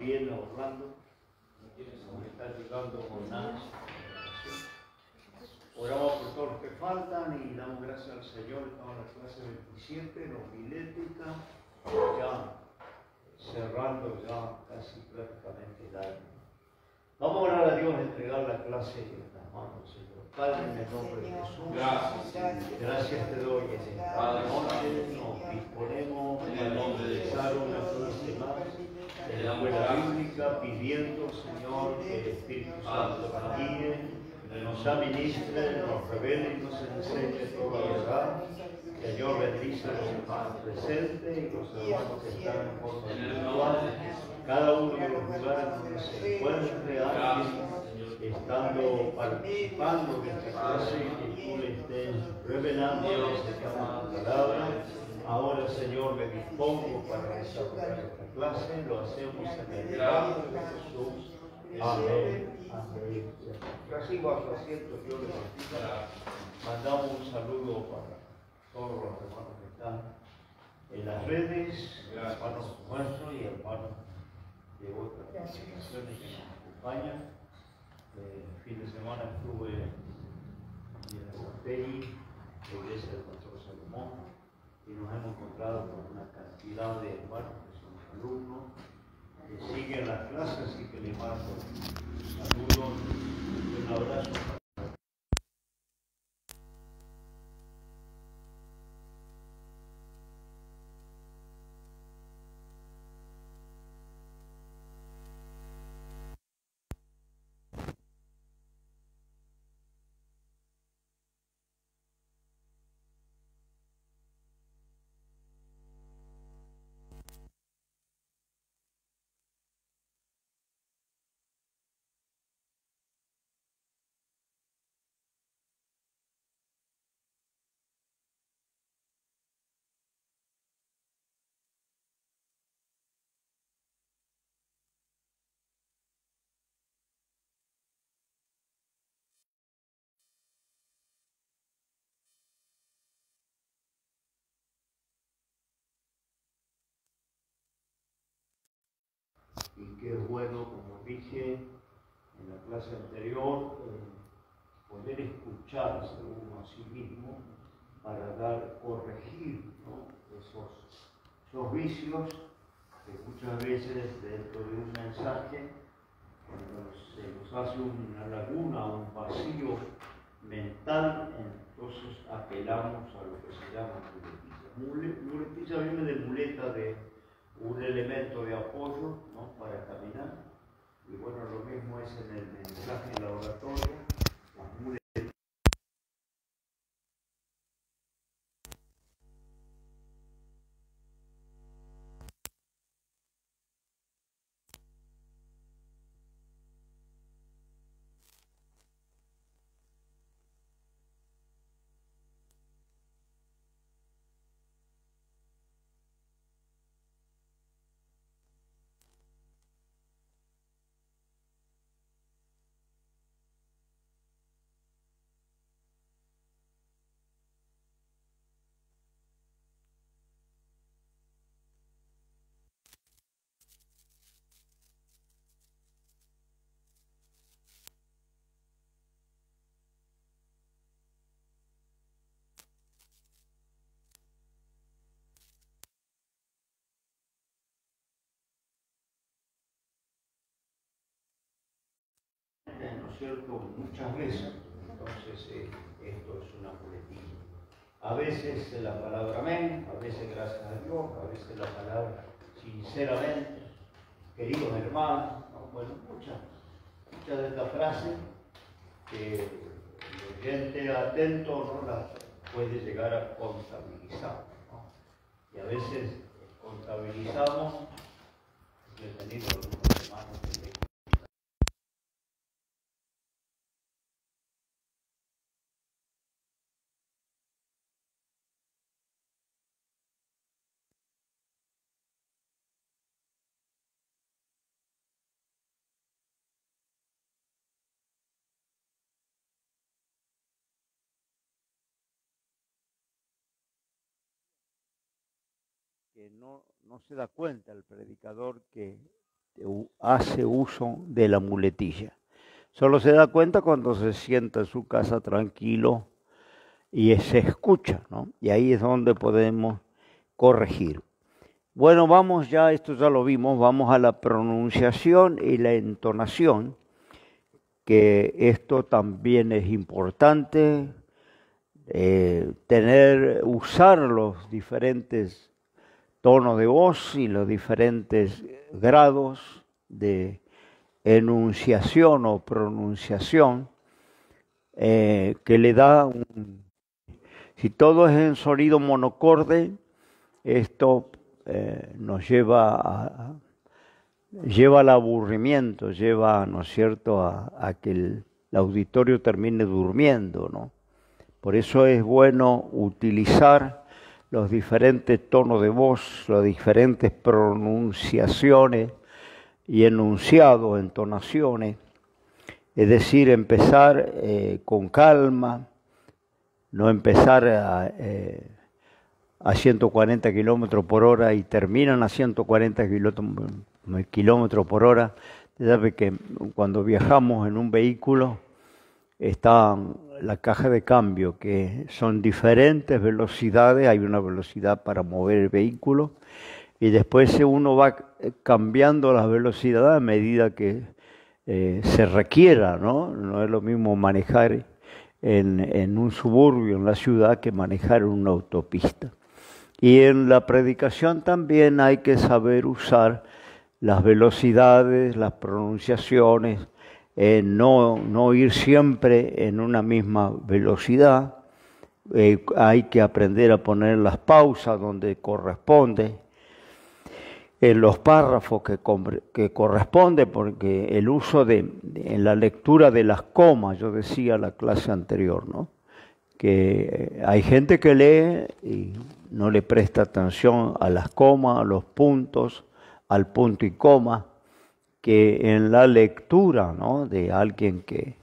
Viene Orlando, nos está llegando con Nancy. Oramos por todos los que faltan y damos gracias al Señor. Estamos en la clase 27, la homilética, ya cerrando ya casi prácticamente el año. Vamos a orar a Dios, entregar la clase en las manos del Señor. Padre, en el nombre de Jesús, gracias te doy en esta noche. Nos disponemos para realizar una clase más de la escuela bíblica, pidiendo, Señor, que el Espíritu Santo nos guíe, nos administre, nos revele y nos enseñe toda la verdad. Señor, bendice a los hermanos presentes y los hermanos que están en forma virtual, cada uno de los lugares donde se encuentre alguien estando participando de esta clase, que tú le estés revelando tu palabra. Ahora, Señor, me dispongo para desarrollar esta clase, lo hacemos en el nombre de Jesús. Amén. Amén. Así bajo asiento, Dios les bendiga. Mandamos un saludo para todos los hermanos que están en las redes, hermanos nuestros y hermanos de otras organizaciones que nos acompañan. El fin de semana estuve en la Guatei, la iglesia del pastor Salomón, y nos hemos encontrado con una cantidad de hermanos que son alumnos, que siguen las clases, así que les mando saludos y un abrazo. Y qué bueno, como dije en la clase anterior, poder escucharse uno a sí mismo para corregir, ¿no?, esos vicios que muchas veces dentro de un mensaje se nos hace una laguna, un vacío mental, entonces apelamos a lo que se llama muletilla. Muletilla viene de muleta, de un elemento de apoyo, ¿no?, para caminar. Y bueno, lo mismo es en el mensaje en la oratoria. Las muletas ¿no es cierto?, muchas veces. Entonces, esto es una muletilla. A veces la palabra amén, a veces gracias a Dios, a veces la palabra sinceramente, queridos hermanos, ¿no? Bueno, muchas de estas frases que el oyente atento no las puede llegar a contabilizar, ¿no? Y a veces contabilizamos, he tenido algunos hermanos que no se da cuenta el predicador que hace uso de la muletilla. Solo se da cuenta cuando se sienta en su casa tranquilo y se escucha, ¿no? Y ahí es donde podemos corregir. Bueno, vamos ya, esto ya lo vimos, vamos a la pronunciación y la entonación, que esto también es importante, usar los diferentes tonos de voz y los diferentes grados de enunciación o pronunciación que le da si todo es en sonido monocorde, esto nos lleva al aburrimiento, lleva, ¿no es cierto?, a que el auditorio termine durmiendo, ¿no? Por eso es bueno utilizar los diferentes tonos de voz, las diferentes pronunciaciones y enunciados, entonaciones, es decir, empezar con calma, no empezar a 140 kilómetros por hora y terminan a 140 kilómetros por hora. Ya sabe que cuando viajamos en un vehículo está la caja de cambio, que son diferentes velocidades, hay una velocidad para mover el vehículo y después uno va cambiando las velocidades a medida que se requiera, ¿no? No es lo mismo manejar en un suburbio, en la ciudad, que manejar en una autopista. Y en la predicación también hay que saber usar las velocidades, las pronunciaciones, no ir siempre en una misma velocidad. Hay que aprender a poner las pausas donde corresponde, en los párrafos que corresponde, porque el uso en la lectura de las comas, yo decía en la clase anterior, ¿no?, que hay gente que lee y no le presta atención a las comas, a los puntos, al punto y coma, que en la lectura, ¿no?, de alguien que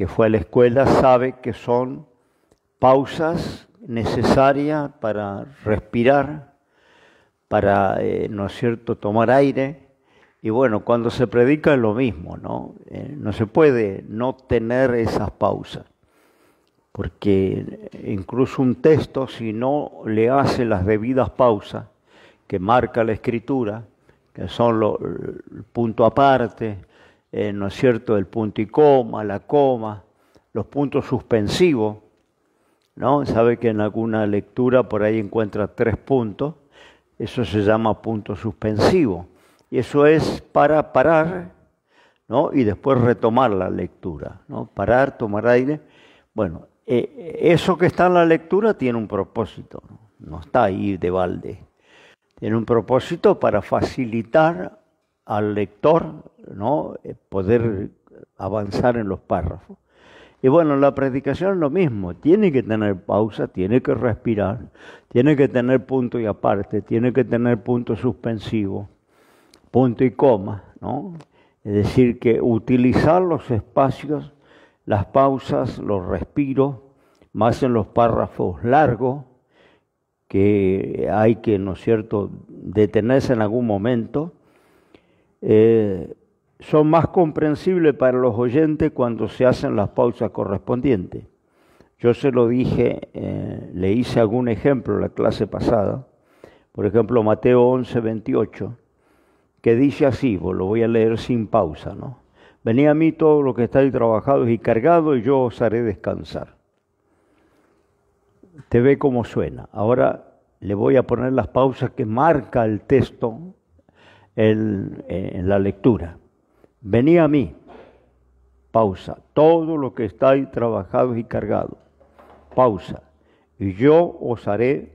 fue a la escuela sabe que son pausas necesarias para respirar, para, ¿no es cierto?, tomar aire. Y bueno, cuando se predica es lo mismo, ¿no? No se puede no tener esas pausas, porque incluso un texto, si no le hace las debidas pausas que marca la Escritura, que son el punto aparte, ¿no es cierto?, el punto y coma, la coma, los puntos suspensivos, ¿no? Sabe que en alguna lectura por ahí encuentra 3 puntos, eso se llama punto suspensivo, y eso es para parar, ¿no?, y después retomar la lectura, ¿no? Parar, tomar aire. Bueno, eso que está en la lectura tiene un propósito, no está ahí de balde. Tiene un propósito para facilitar al lector, ¿no?, poder avanzar en los párrafos. Y bueno, la predicación es lo mismo, tiene que tener pausa, tiene que respirar, tiene que tener punto y aparte, tiene que tener punto suspensivo, punto y coma, ¿no? Es decir, que utilizar los espacios, las pausas, los respiros, más en los párrafos largos, que hay que, ¿no es cierto?, detenerse en algún momento, son más comprensibles para los oyentes cuando se hacen las pausas correspondientes. Yo se lo dije, le hice algún ejemplo en la clase pasada, por ejemplo Mateo 11:28, que dice así, lo voy a leer sin pausa, ¿no? Venid a mí todos los que estáis trabajados y cargados, y yo os haré descansar. Te ve cómo suena. Ahora le voy a poner las pausas que marca el texto en la lectura. Venid a mí, pausa, todo lo que estáis trabajados y cargados, pausa, y yo os haré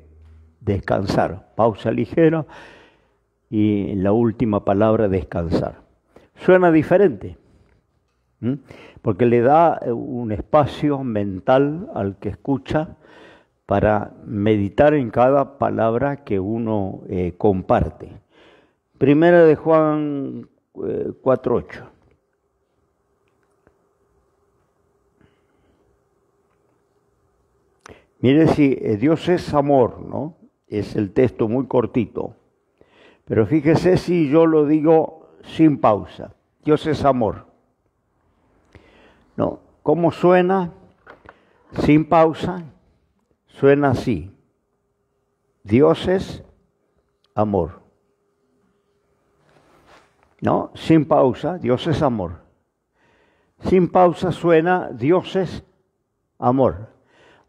descansar, pausa ligera, y la última palabra, descansar. Suena diferente, porque le da un espacio mental al que escucha para meditar en cada palabra que uno comparte. Primera de Juan 4:8. Mire, si Dios es amor, ¿no? Es el texto muy cortito. Pero fíjese si yo lo digo sin pausa. Dios es amor. ¿No? ¿Cómo suena? Sin pausa, suena así. Dios es amor. ¿No? Sin pausa, Dios es amor. Sin pausa suena Dios es amor.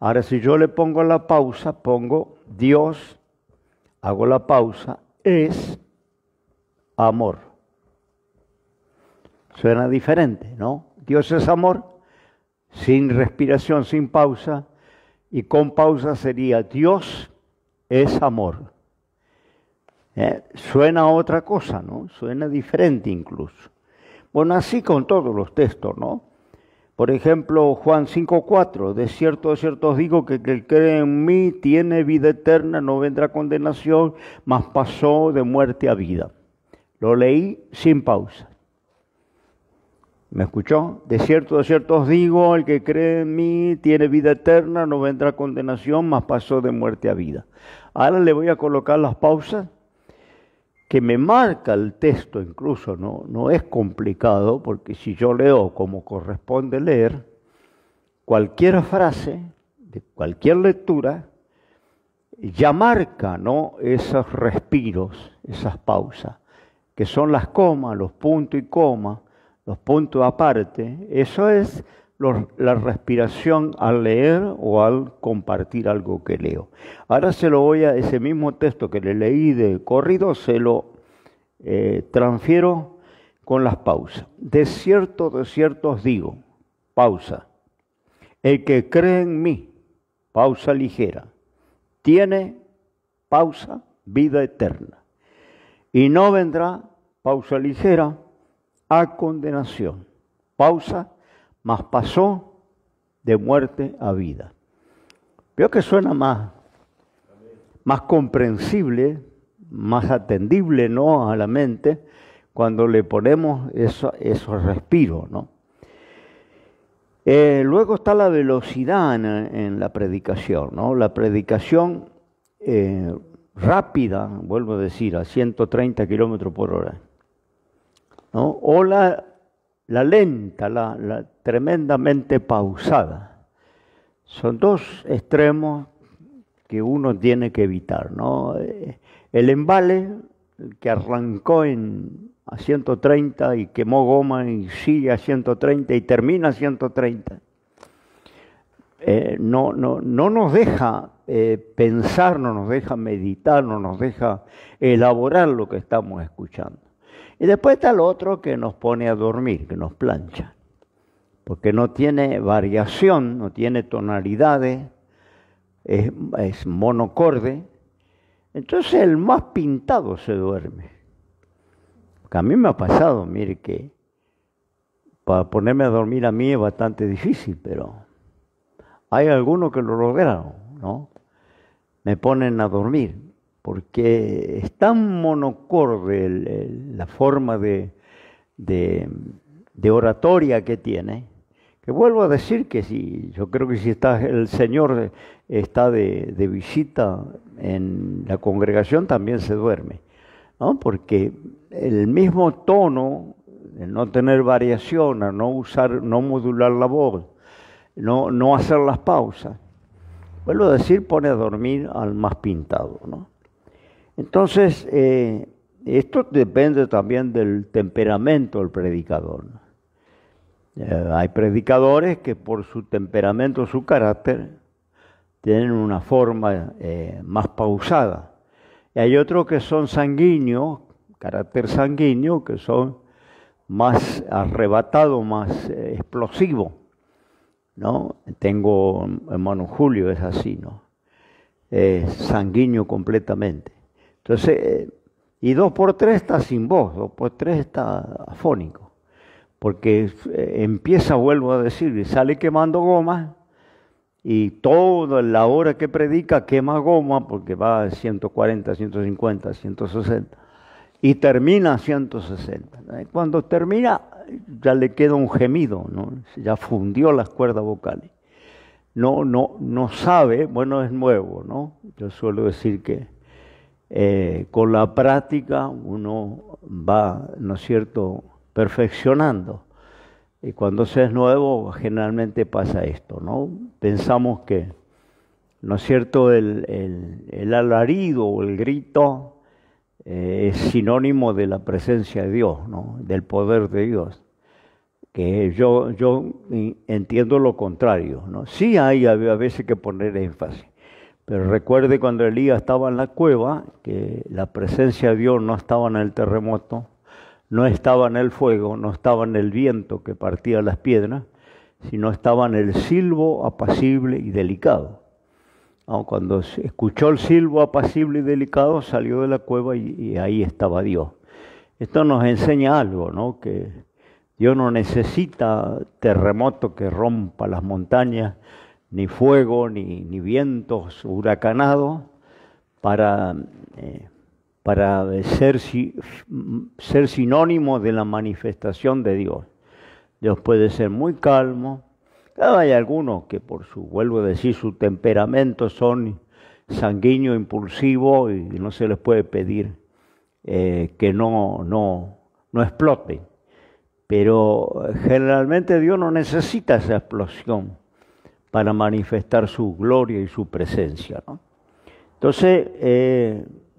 Ahora, si yo le pongo la pausa, pongo Dios, hago la pausa, es amor. Suena diferente, ¿no? Dios es amor, sin respiración, sin pausa, y con pausa sería Dios es amor. Suena otra cosa, ¿no? Suena diferente incluso. Bueno, así con todos los textos, ¿no? Por ejemplo, Juan 5:4, de cierto os digo que el que cree en mí tiene vida eterna, no vendrá condenación, mas pasó de muerte a vida. Lo leí sin pausa. ¿Me escuchó? De cierto os digo, el que cree en mí tiene vida eterna, no vendrá condenación, mas pasó de muerte a vida. Ahora le voy a colocar las pausas que me marca el texto incluso, no es complicado, porque si yo leo como corresponde leer, cualquier frase, de cualquier lectura, ya marca, ¿no?, esos respiros, esas pausas, que son las comas, los puntos y comas, los puntos aparte. Eso es la respiración al leer o al compartir algo que leo. Ahora se lo voy a, ese mismo texto que le leí de corrido, se lo transfiero con las pausas. De cierto os digo, pausa, el que cree en mí, pausa ligera, tiene, pausa, vida eterna. Y no vendrá, pausa ligera, a condenación. Pausa, mas pasó de muerte a vida. Veo que suena más comprensible, más atendible, ¿no?, a la mente, cuando le ponemos esos respiros, ¿no? Luego está la velocidad en la predicación, ¿no? La predicación rápida, vuelvo a decir, a 130 kilómetros por hora, ¿no? O la lenta, la tremendamente pausada. Son dos extremos que uno tiene que evitar, ¿no? El embale, que arrancó a 130 y quemó goma y sigue a 130 y termina a 130, no nos deja pensar, no nos deja meditar, no nos deja elaborar lo que estamos escuchando. Y después está el otro que nos pone a dormir, que nos plancha, porque no tiene variación, no tiene tonalidades, es monocorde. Entonces el más pintado se duerme. Porque a mí me ha pasado, mire, que para ponerme a dormir a mí es bastante difícil, pero hay algunos que lo lograron, ¿no? Me ponen a dormir, porque es tan monocorde la forma de oratoria que tiene, que vuelvo a decir que si, yo creo que si el Señor está de visita en la congregación, también se duerme, ¿no? Porque el mismo tono, el no tener variación, a no modular la voz, no hacer las pausas, vuelvo a decir, pone a dormir al más pintado, ¿no? Entonces, esto depende también del temperamento del predicador, ¿no? Hay predicadores que por su temperamento, su carácter, tienen una forma más pausada. Y hay otros que son sanguíneos, carácter sanguíneo, que son más arrebatados, más explosivos, ¿no? Tengo, hermano Julio, es así, ¿no? Sanguíneo completamente. Entonces, y 2x3 está sin voz, 2x3 está afónico. Porque empieza, vuelvo a decir, y sale quemando goma, y toda la hora que predica quema goma, porque va a 140, 150, 160, y termina a 160. Cuando termina, ya le queda un gemido, ¿no? Ya fundió las cuerdas vocales. No sabe, bueno, es nuevo, ¿no? Yo suelo decir que con la práctica uno va, ¿no es cierto?, perfeccionando. Y cuando se es nuevo, generalmente pasa esto, ¿no? Pensamos que, ¿no es cierto?, el alarido o el grito es sinónimo de la presencia de Dios, ¿no?, del poder de Dios. Que yo entiendo lo contrario, ¿no? Sí hay a veces que poner énfasis, pero recuerde cuando Elías estaba en la cueva, que la presencia de Dios no estaba en el terremoto, no estaba en el fuego, no estaba en el viento que partía las piedras, sino estaba en el silbo apacible y delicado. Cuando escuchó el silbo apacible y delicado, salió de la cueva y ahí estaba Dios. Esto nos enseña algo, ¿no? Que Dios no necesita terremoto que rompa las montañas, ni fuego, ni vientos huracanados para ser sinónimo de la manifestación de Dios. Dios puede ser muy calmo. Hay algunos que por su, vuelvo a decir, su temperamento son sanguíneos, impulsivos y no se les puede pedir que no exploten. Pero generalmente Dios no necesita esa explosión para manifestar su gloria y su presencia, ¿no? Entonces,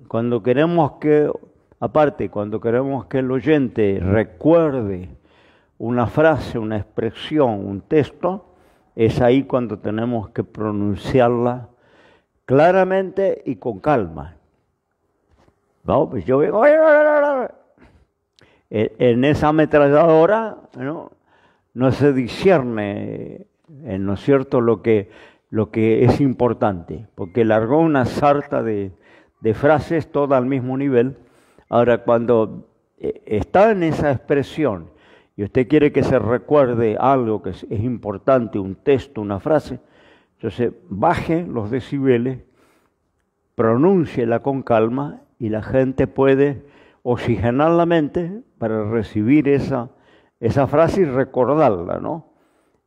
cuando queremos que el oyente recuerde una frase, una expresión, un texto, es ahí cuando tenemos que pronunciarla claramente y con calma. ¿No? Pues yo vengo, en esa ametralladora, no se discierne, ¿no es cierto?, lo que es importante, porque largó una sarta de frases todas al mismo nivel. Ahora, cuando está en esa expresión y usted quiere que se recuerde algo que es importante, un texto, una frase, entonces baje los decibeles, pronúnciela con calma y la gente puede oxigenar la mente para recibir esa frase y recordarla, ¿no?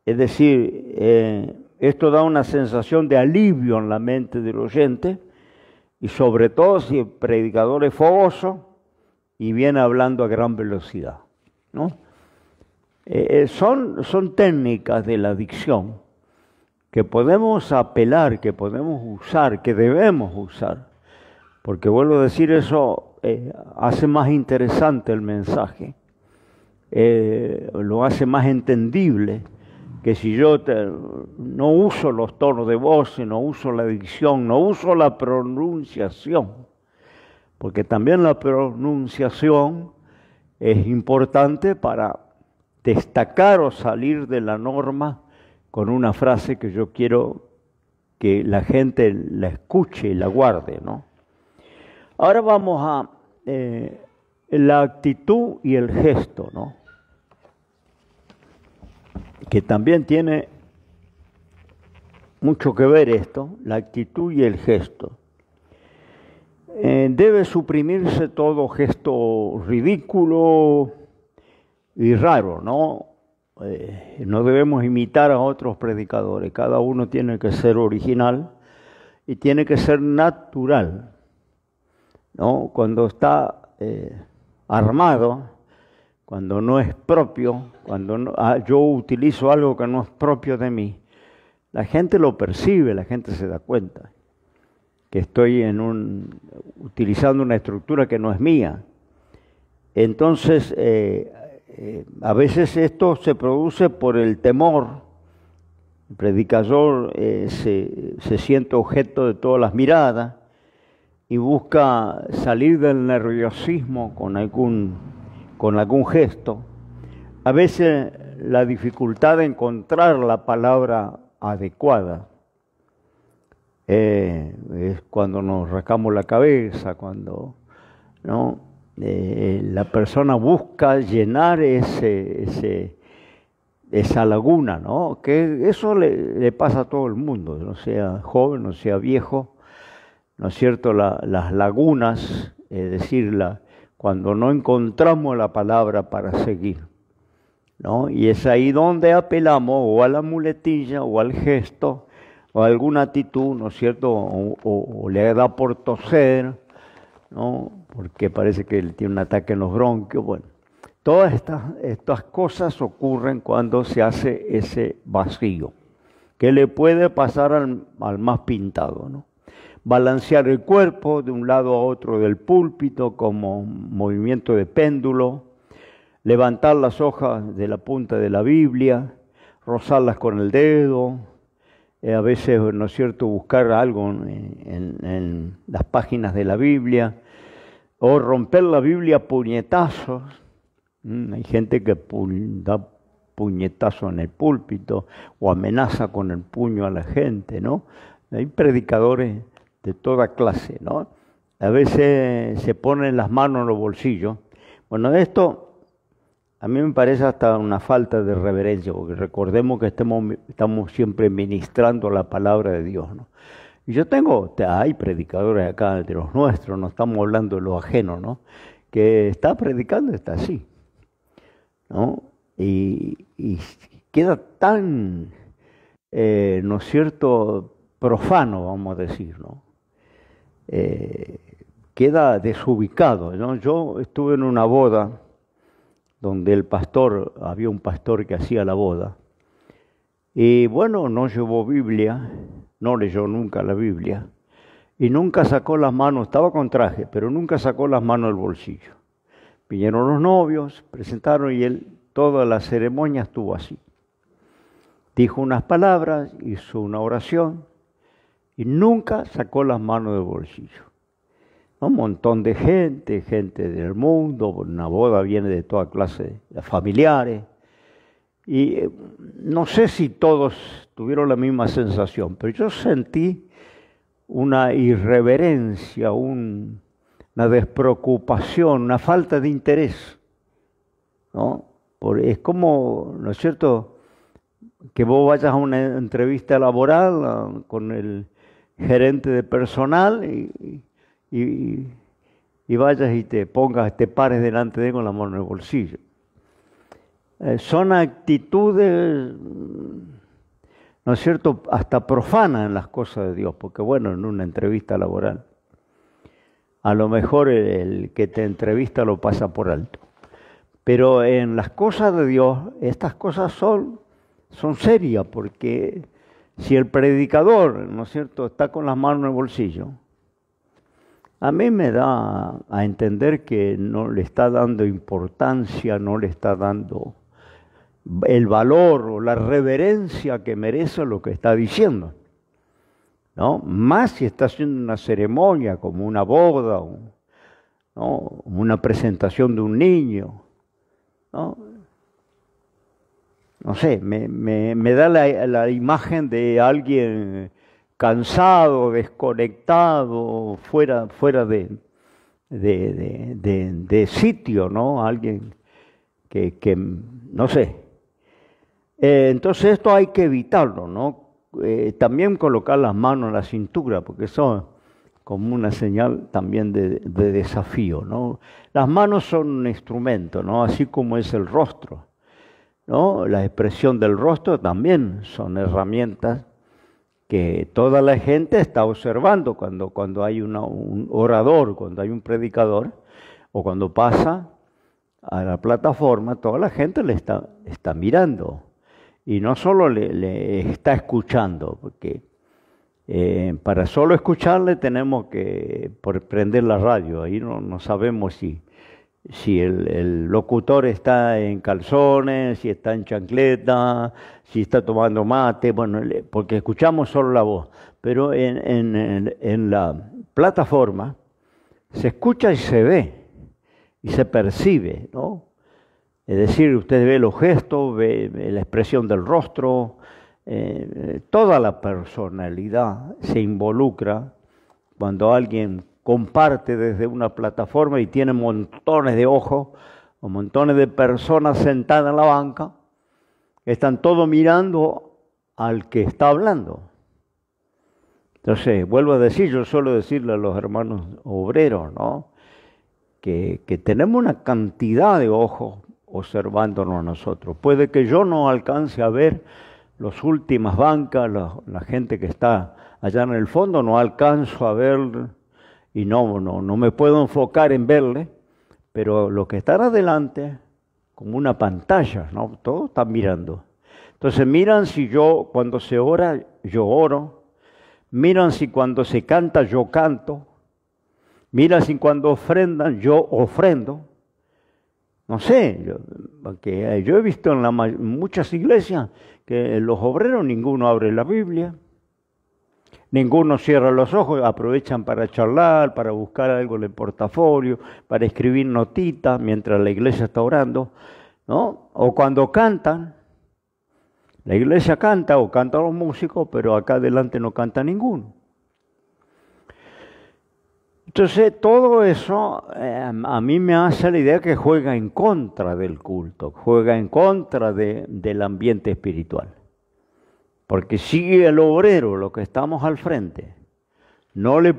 Es decir, esto da una sensación de alivio en la mente del oyente, y sobre todo si el predicador es fogoso y viene hablando a gran velocidad, ¿no? Son técnicas de la dicción que podemos apelar, que podemos usar, que debemos usar, porque vuelvo a decir, eso hace más interesante el mensaje, lo hace más entendible, que si yo no uso los tonos de voz, no uso la dicción, no uso la pronunciación, porque también la pronunciación es importante para destacar o salir de la norma con una frase que yo quiero que la gente la escuche y la guarde, ¿no? Ahora vamos a la actitud y el gesto, ¿no?, que también tiene mucho que ver esto, la actitud y el gesto. Debe suprimirse todo gesto ridículo y raro, ¿no? No debemos imitar a otros predicadores, cada uno tiene que ser original y tiene que ser natural, ¿no? Cuando está armado, cuando no es propio, cuando yo utilizo algo que no es propio de mí, la gente lo percibe, la gente se da cuenta que estoy utilizando una estructura que no es mía. Entonces, a veces esto se produce por el temor. El predicador se siente objeto de todas las miradas y busca salir del nerviosismo con algún gesto. A veces la dificultad de encontrar la palabra adecuada es cuando nos rascamos la cabeza, cuando ¿no? La persona busca llenar esa laguna, ¿no? Que eso le pasa a todo el mundo, no sea joven, no sea viejo, ¿no es cierto? Las lagunas, es decir, cuando no encontramos la palabra para seguir, ¿no? Y es ahí donde apelamos o a la muletilla o al gesto o a alguna actitud, ¿no es cierto? O le da por toser ¿no? Porque parece que él tiene un ataque en los bronquios. Bueno, todas estas cosas ocurren cuando se hace ese vacío, que le puede pasar al más pintado, ¿no? Balancear el cuerpo de un lado a otro del púlpito como movimiento de péndulo, levantar las hojas de la punta de la Biblia, rozarlas con el dedo, a veces, ¿no es cierto?, buscar algo en las páginas de la Biblia, o romper la Biblia a puñetazos. Hay gente que da puñetazo en el púlpito o amenaza con el puño a la gente, ¿no? Hay predicadores de toda clase, ¿no? A veces se ponen las manos en los bolsillos. Bueno, esto a mí me parece hasta una falta de reverencia, porque recordemos que estamos siempre ministrando la palabra de Dios, ¿no? Y hay predicadores acá de los nuestros, no estamos hablando de los ajenos, ¿no? Que está predicando, está así, ¿no? Y queda tan, ¿no es cierto?, profano, vamos a decir, ¿no? Queda desubicado, ¿no? Yo estuve en una boda donde había un pastor que hacía la boda, y bueno, no llevó Biblia, no leyó nunca la Biblia, y nunca sacó las manos, estaba con traje, pero nunca sacó las manos del bolsillo. Vinieron los novios, presentaron, y él, toda la ceremonia estuvo así. Dijo unas palabras, hizo una oración, y nunca sacó las manos del bolsillo. Un montón de gente del mundo, una boda viene de toda clase de familiares, y no sé si todos tuvieron la misma sensación, pero yo sentí una irreverencia, una despreocupación, una falta de interés, ¿no? Es como, ¿no es cierto?, que vos vayas a una entrevista laboral con el gerente de personal y vayas y te pares delante de él con la mano en el bolsillo. Son actitudes, ¿no es cierto?, hasta profanas en las cosas de Dios, porque bueno, en una entrevista laboral, a lo mejor el que te entrevista lo pasa por alto. Pero en las cosas de Dios, estas cosas son serias, porque si el predicador, ¿no es cierto?, está con las manos en el bolsillo, a mí me da a entender que no le está dando importancia, no le está dando el valor o la reverencia que merece lo que está diciendo, ¿no? Más si está haciendo una ceremonia como una boda, ¿no?, una presentación de un niño, ¿no? No sé, me da la imagen de alguien cansado, desconectado, fuera de sitio, ¿no? Alguien que no sé. Entonces esto hay que evitarlo, ¿no? También colocar las manos en la cintura, porque eso es como una señal también de desafío, ¿no? Las manos son un instrumento, ¿no? Así como es el rostro, ¿no? La expresión del rostro también son herramientas que toda la gente está observando cuando hay un orador, cuando hay un predicador, o cuando pasa a la plataforma, toda la gente le está mirando. Y no solo le está escuchando, porque para solo escucharle tenemos que prender la radio. Ahí no sabemos si el locutor está en calzones, si está en chancleta, si está tomando mate, bueno, porque escuchamos solo la voz. Pero en la plataforma se escucha y se ve, y se percibe, ¿no? Es decir, usted ve los gestos, ve la expresión del rostro, toda la personalidad se involucra cuando alguien comparte desde una plataforma y tiene montones de ojos o montones de personas sentadas en la banca, están todos mirando al que está hablando. Entonces, vuelvo a decir, yo suelo decirle a los hermanos obreros, ¿no?, que tenemos una cantidad de ojos observándonos a nosotros. Puede que yo no alcance a ver las últimas bancas, la gente que está allá en el fondo, no alcanzo a ver y no me puedo enfocar en verle, pero los que están adelante, como una pantalla, ¿no? Todos están mirando. Entonces miran si yo, cuando se ora, yo oro. Miran si cuando se canta, yo canto. Miran si cuando ofrendan, yo ofrendo. No sé, porque yo he visto en muchas iglesias que los obreros ninguno abre la Biblia. Ninguno cierra los ojos, aprovechan para charlar, para buscar algo en el portafolio, para escribir notitas mientras la iglesia está orando, ¿no? O cuando cantan, la iglesia canta o cantan los músicos, pero acá adelante no canta ninguno. Entonces todo eso a mí me hace la idea que juega en contra del culto, juega en contra del ambiente espiritual. Porque si el obrero, lo que estamos al frente, no le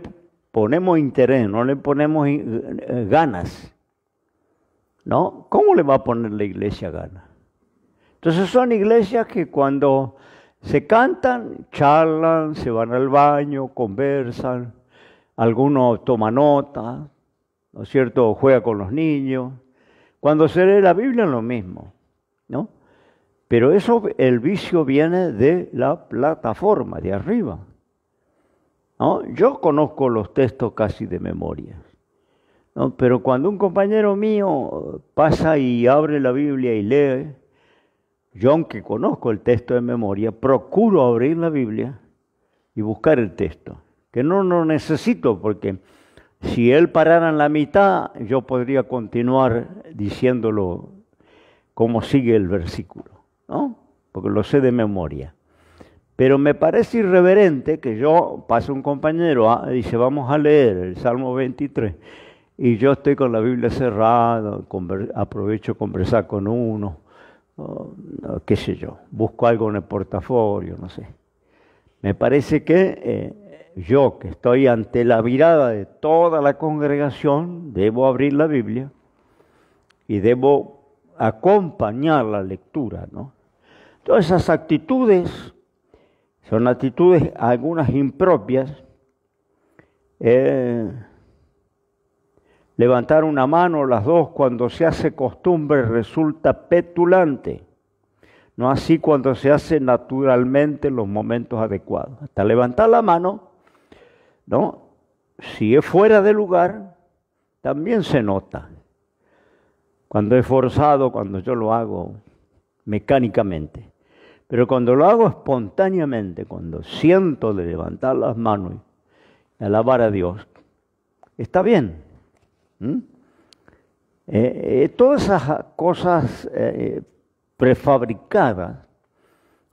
ponemos interés, no le ponemos ganas, ¿no? ¿Cómo le va a poner la iglesia ganas? Entonces son iglesias que cuando se cantan, charlan, se van al baño, conversan, algunos toman nota, ¿no es cierto? Juega con los niños. Cuando se lee la Biblia es lo mismo, ¿no? Pero eso, el vicio viene de la plataforma, de arriba, ¿no? Yo conozco los textos casi de memoria, ¿no? Pero cuando un compañero mío pasa y abre la Biblia y lee, yo aunque conozco el texto de memoria, procuro abrir la Biblia y buscar el texto, que no lo necesito porque si él parara en la mitad, yo podría continuar diciéndolo como sigue el versículo, ¿no? Porque lo sé de memoria. Pero me parece irreverente que yo pase un compañero, dice vamos a leer el Salmo 23, y yo estoy con la Biblia cerrada, aprovecho a conversar con uno, qué sé yo, busco algo en el portafolio, no sé. Me parece que yo, que estoy ante la mirada de toda la congregación, debo abrir la Biblia y debo acompañar la lectura, ¿no? Todas esas actitudes son actitudes algunas impropias. Levantar una mano, las dos, cuando se hace costumbre resulta petulante, no así cuando se hace naturalmente en los momentos adecuados. Hasta levantar la mano, ¿no? Si es fuera de lugar, también se nota. Cuando es forzado, cuando yo lo hago mecánicamente. Pero cuando lo hago espontáneamente, cuando siento de levantar las manos y alabar a Dios, está bien. Todas esas cosas prefabricadas,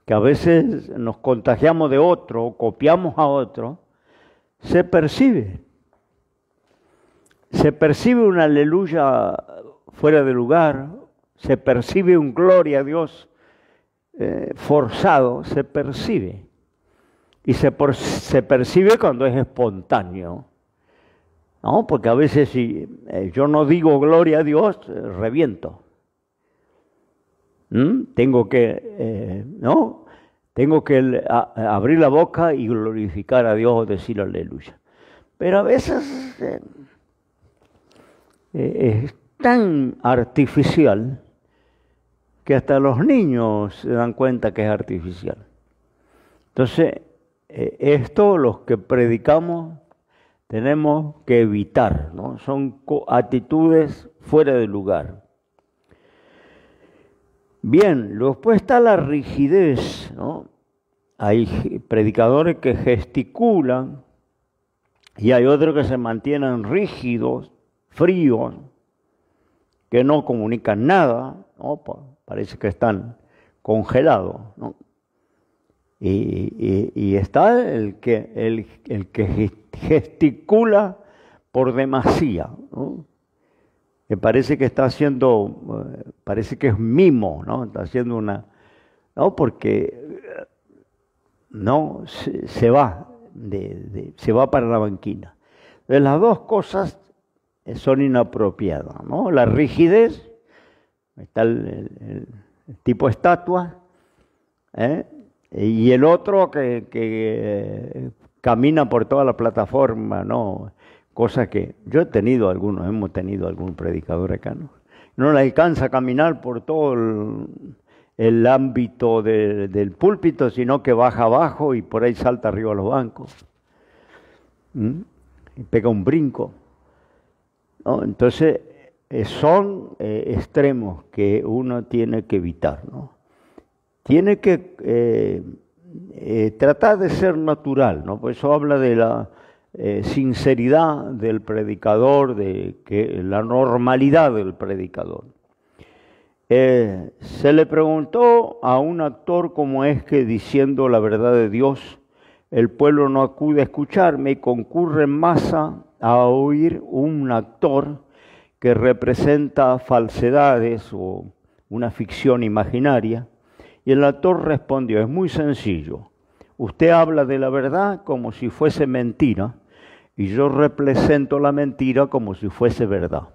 que a veces nos contagiamos de otro, copiamos a otro, se percibe. Se percibe un aleluya fuera de lugar, se percibe un gloria a Dios forzado, se percibe. Y se percibe cuando es espontáneo. ¿No? Porque a veces si yo no digo gloria a Dios, reviento. Tengo que, ¿no? Tengo que abrir la boca y glorificar a Dios o decir aleluya. Pero a veces es tan artificial que hasta los niños se dan cuenta que es artificial. Entonces, esto los que predicamos tenemos que evitar, ¿no? Son actitudes fuera de lugar. Bien, después está la rigidez, ¿no? Hay predicadores que gesticulan y hay otros que se mantienen rígidos, fríos, que no comunican nada, ¿no? Parece que están congelados, ¿no? Y está el que gesticula por demasía, ¿no? Que parece que está haciendo, parece que es mimo, ¿no? Está haciendo una, ¿no? Porque no se va para la banquina. Entonces, las dos cosas son inapropiadas, ¿no? La rigidez, está el tipo estatua, y el otro que camina por toda la plataforma, ¿no? cosa que yo he tenido algunos, hemos tenido algún predicador acá, ¿no? No le alcanza a caminar por todo el ámbito del púlpito, sino que baja abajo y por ahí salta arriba a los bancos. Y pega un brinco, ¿no? Entonces, son extremos que uno tiene que evitar, ¿no? Tiene que tratar de ser natural, ¿no? Por eso habla de la sinceridad del predicador, de que la normalidad del predicador. Se le preguntó a un actor cómo es que diciendo la verdad de Dios, el pueblo no acude a escucharme y concurre en masa a oír un actor que representa falsedades o una ficción imaginaria. Y el actor respondió, es muy sencillo, usted habla de la verdad como si fuese mentira y yo represento la mentira como si fuese verdad.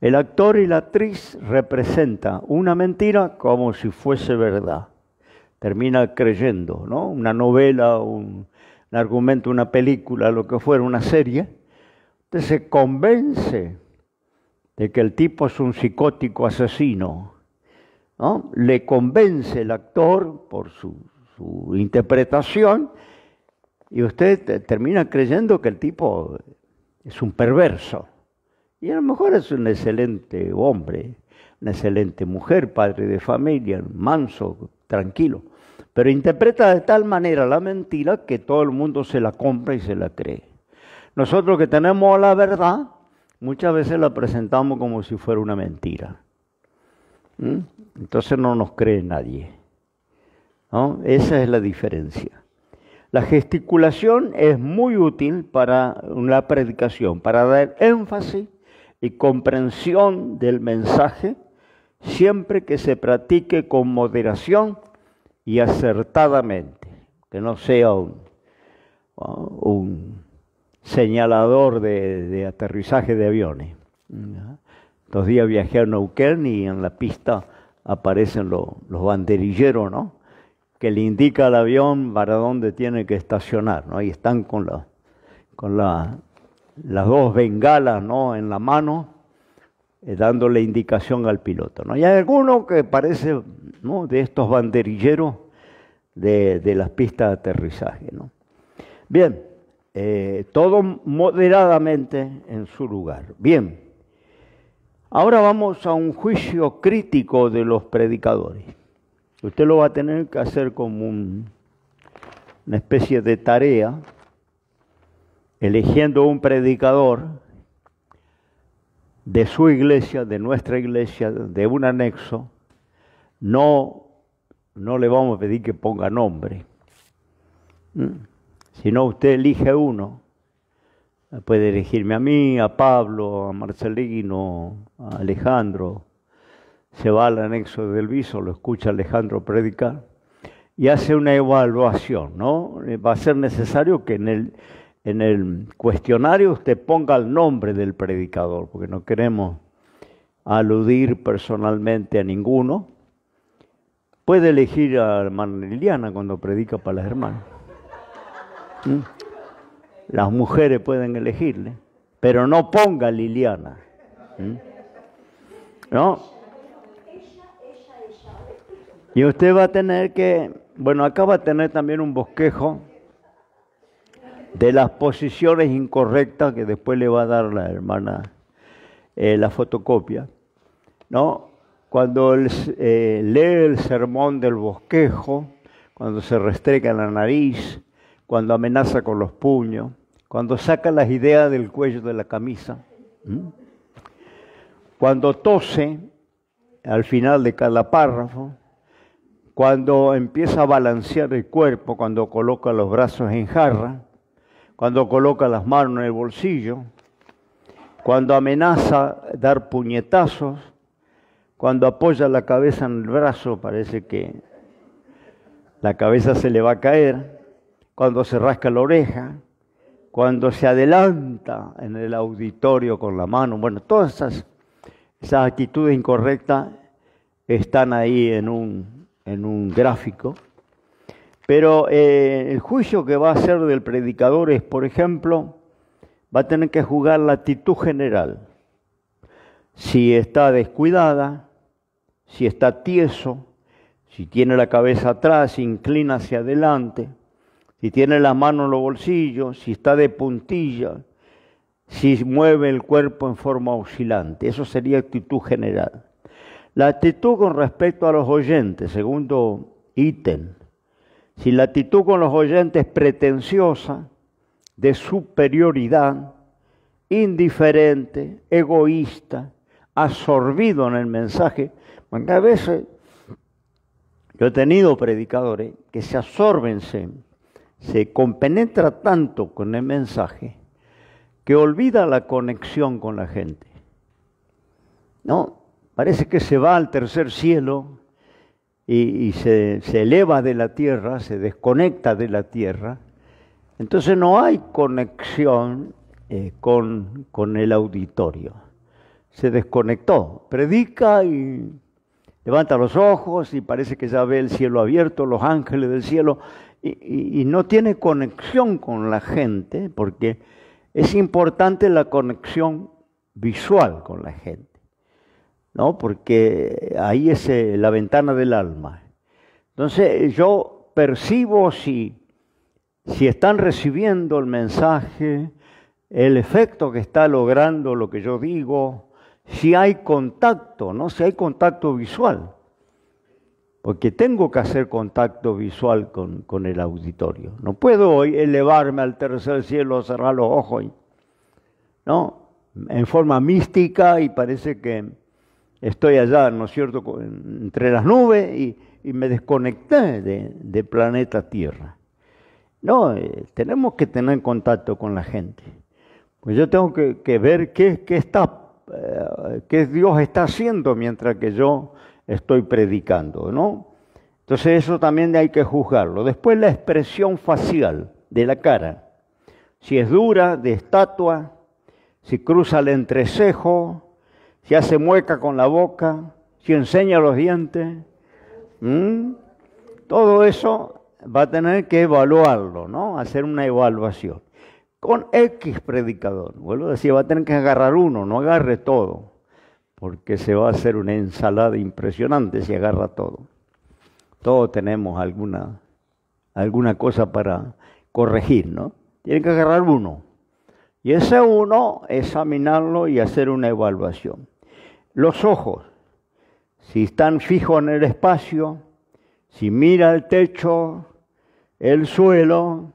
El actor y la actriz representan una mentira como si fuese verdad. Termina creyendo, ¿no? Una novela, un argumento, una película, lo que fuera, una serie. Usted se convence de que el tipo es un psicótico asesino, ¿no? Le convence el actor por su interpretación y usted termina creyendo que el tipo es un perverso. Y a lo mejor es un excelente hombre, una excelente mujer, padre de familia, manso, tranquilo. Pero interpreta de tal manera la mentira que todo el mundo se la compra y se la cree. Nosotros que tenemos la verdad, muchas veces la presentamos como si fuera una mentira. Entonces no nos cree nadie, ¿no? Esa es la diferencia. La gesticulación es muy útil para la predicación, para dar énfasis y comprensión del mensaje, siempre que se practique con moderación y acertadamente, que no sea un señalador de aterrizaje de aviones. Estos días viajé a Neuquén y en la pista aparecen los banderilleros, ¿no? Que le indica al avión para dónde tiene que estacionar, ¿no? Y están con las dos bengalas, ¿no?, en la mano, dándole indicación al piloto, ¿no? Y hay alguno que parece, ¿no?, de estos banderilleros de las pistas de aterrizaje, ¿no? Bien, todo moderadamente en su lugar. Bien, ahora vamos a un juicio crítico de los predicadores. Usted lo va a tener que hacer como una especie de tarea, eligiendo un predicador de su iglesia, de nuestra iglesia, de un anexo. No le vamos a pedir que ponga nombre, sino usted elige uno. Puede elegirme a mí, a Pablo, a Marcelino, a Alejandro. Se va al anexo del viso, lo escucha Alejandro predicar y hace una evaluación, ¿no? Va a ser necesario que en el cuestionario usted ponga el nombre del predicador, porque no queremos aludir personalmente a ninguno. Puede elegir a la hermana Liliana cuando predica para las hermanas. Las mujeres pueden elegirle, pero no ponga Liliana. ¿No? Y usted va a tener que, bueno, acá va a tener también un bosquejo de las posiciones incorrectas que después le va a dar la hermana la fotocopia, ¿no? Cuando lee el sermón del bosquejo, cuando se restrega la nariz, cuando amenaza con los puños, cuando saca las ideas del cuello de la camisa, cuando tose al final de cada párrafo, cuando empieza a balancear el cuerpo, cuando coloca los brazos en jarra, cuando coloca las manos en el bolsillo, cuando amenaza dar puñetazos, cuando apoya la cabeza en el brazo, parece que la cabeza se le va a caer, cuando se rasca la oreja, cuando se adelanta en el auditorio con la mano. Bueno, todas esas actitudes incorrectas están ahí en un gráfico. Pero el juicio que va a hacer del predicador es, por ejemplo, va a tener que jugar la actitud general. Si está descuidada, si está tieso, si tiene la cabeza atrás, si inclina hacia adelante, si tiene la mano en los bolsillos, si está de puntilla, si mueve el cuerpo en forma oscilante. Eso sería actitud general. La actitud con respecto a los oyentes, segundo ítem. Si la actitud con los oyentes es pretenciosa, de superioridad, indiferente, egoísta, absorbido en el mensaje, porque a veces yo he tenido predicadores que se absorben, se compenetra tanto con el mensaje que olvida la conexión con la gente. ¿No? Parece que se va al tercer cielo y se eleva de la tierra, se desconecta de la tierra. Entonces no hay conexión con el auditorio. Se desconectó, predica y levanta los ojos y parece que ya ve el cielo abierto, los ángeles del cielo, y no tiene conexión con la gente, porque es importante la conexión visual con la gente, ¿no? Porque ahí es la ventana del alma. Entonces yo percibo si están recibiendo el mensaje, el efecto que está logrando lo que yo digo, si hay contacto, ¿no? Si hay contacto visual. Porque tengo que hacer contacto visual con el auditorio. No puedo hoy elevarme al tercer cielo, cerrar los ojos, ¿no? En forma mística y parece que estoy allá, ¿no es cierto?, entre las nubes y me desconecté de planeta Tierra. No, tenemos que tener contacto con la gente. Pues yo tengo que ver qué Dios está haciendo mientras que yo estoy predicando, ¿no? Entonces eso también hay que juzgarlo. Después la expresión facial de la cara. Si es dura, de estatua, si cruza el entrecejo, si hace mueca con la boca, si enseña los dientes. Todo eso va a tener que evaluarlo, ¿no? Hacer una evaluación. Con X predicador, vuelvo a decir, va a tener que agarrar uno, no agarre todo, porque se va a hacer una ensalada impresionante si agarra todo. Todos tenemos alguna cosa para corregir, ¿no? Tiene que agarrar uno. Y ese uno, examinarlo y hacer una evaluación. Los ojos, si están fijos en el espacio, si mira el techo, el suelo,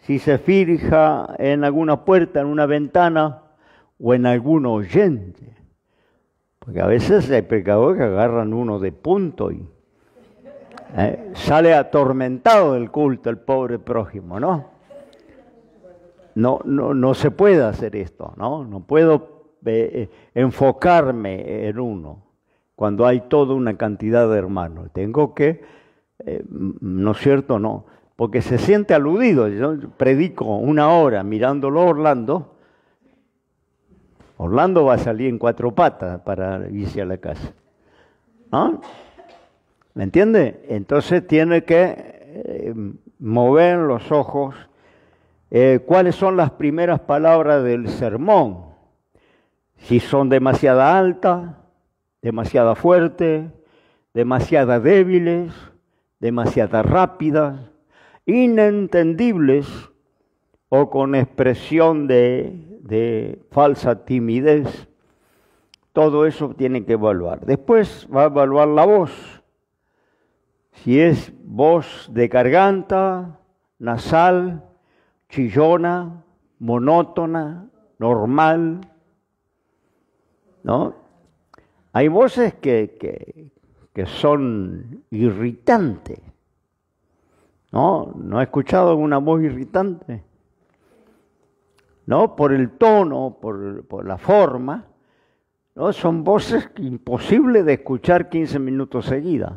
si se fija en alguna puerta, en una ventana o en algún oyente. Porque a veces hay predicadores que agarran uno de punto y sale atormentado del culto el pobre prójimo, ¿no? No se puede hacer esto, ¿no? No puedo enfocarme en uno cuando hay toda una cantidad de hermanos. Tengo que, ¿no es cierto? No, porque se siente aludido. Yo predico 1 hora mirándolo a Orlando. Orlando va a salir en 4 patas para irse a la casa, ¿no? ¿Me entiende? Entonces tiene que mover los ojos. ¿Cuáles son las primeras palabras del sermón? Si son demasiada altas, demasiada fuertes, demasiada débiles, demasiada rápidas, inentendibles o con expresión de falsa timidez. Todo eso tiene que evaluar. Después va a evaluar la voz. Si es voz de garganta, nasal, chillona, monótona, normal, ¿no? Hay voces que son irritantes, ¿no? ¿No he escuchado alguna voz irritante? ¿No? Por el tono, por la forma, ¿no? Son voces imposibles de escuchar 15 minutos seguidas.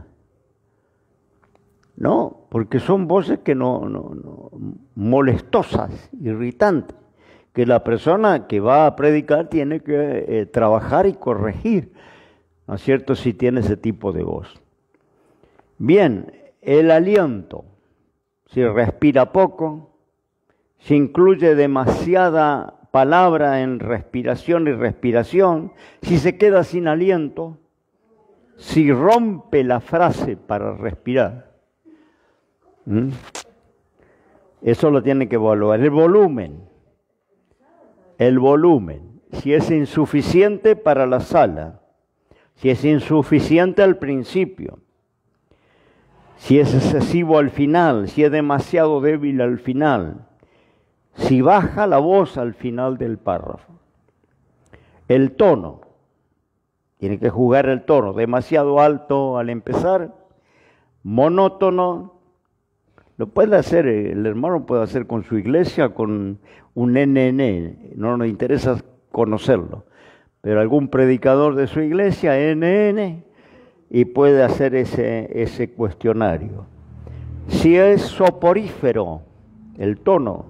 No, porque son voces que molestosas, irritantes, que la persona que va a predicar tiene que trabajar y corregir, ¿no es cierto?, si tiene ese tipo de voz. Bien, el aliento, si respira poco, si incluye demasiada palabra en respiración y respiración, si se queda sin aliento, si rompe la frase para respirar. Eso lo tiene que evaluar. El volumen, si es insuficiente para la sala, si es insuficiente al principio, si es excesivo al final, si es demasiado débil al final, si baja la voz al final del párrafo. El tono, tiene que jugar el tono, demasiado alto al empezar, monótono. Lo puede hacer, el hermano puede hacer con su iglesia, con un NN, no nos interesa conocerlo, pero algún predicador de su iglesia, NN, y puede hacer ese cuestionario. Si es soporífero, el tono,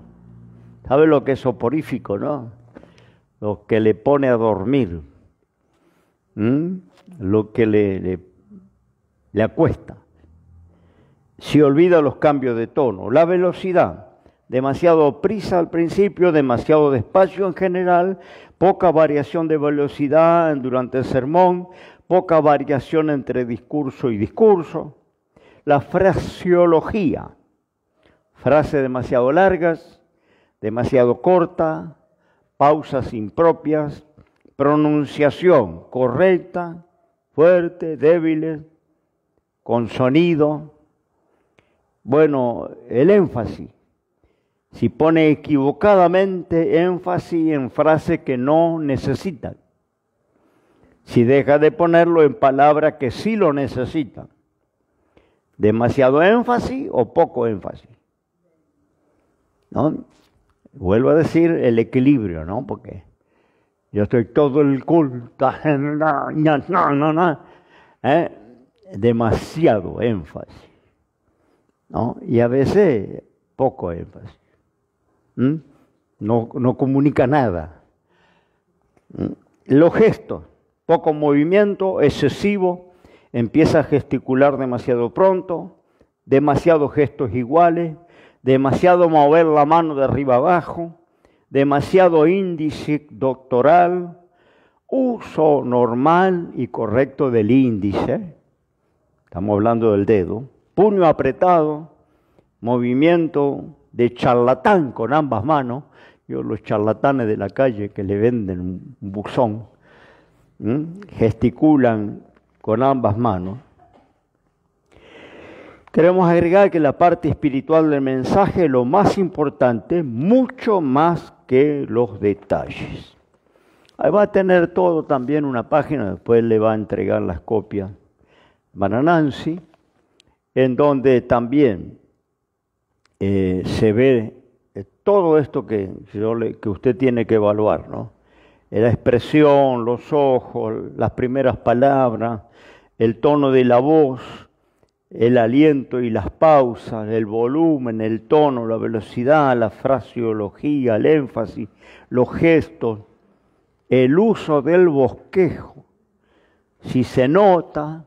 ¿sabe lo que es soporífico, no? Lo que le pone a dormir, lo que le acuesta. Si olvida los cambios de tono, la velocidad, demasiado prisa al principio, demasiado despacio en general, poca variación de velocidad durante el sermón, poca variación entre discurso y discurso. La fraseología, frases demasiado largas, demasiado corta, pausas impropias, pronunciación correcta, fuerte, débiles, con sonido. Bueno, el énfasis. Si pone equivocadamente énfasis en frases que no necesitan. Si deja de ponerlo en palabras que sí lo necesitan. Demasiado énfasis o poco énfasis. ¿No? Vuelvo a decir el equilibrio, ¿no? Porque yo estoy todo el culto, demasiado énfasis, ¿no? Y a veces poco énfasis. No comunica nada. Los gestos, poco movimiento, excesivo, empieza a gesticular demasiado pronto, demasiados gestos iguales, demasiado mover la mano de arriba abajo, demasiado índice doctoral, uso normal y correcto del índice, estamos hablando del dedo, puño apretado, movimiento de charlatán con ambas manos. Yo los charlatanes de la calle que le venden un buzón, gesticulan con ambas manos. Queremos agregar que la parte espiritual del mensaje es lo más importante, mucho más que los detalles. Ahí va a tener todo también una página, después le va a entregar las copias a Nancy, en donde también se ve todo esto que usted tiene que evaluar, ¿no? La expresión, los ojos, las primeras palabras, el tono de la voz, el aliento y las pausas, el volumen, el tono, la velocidad, la fraseología, el énfasis, los gestos, el uso del bosquejo. Si se nota,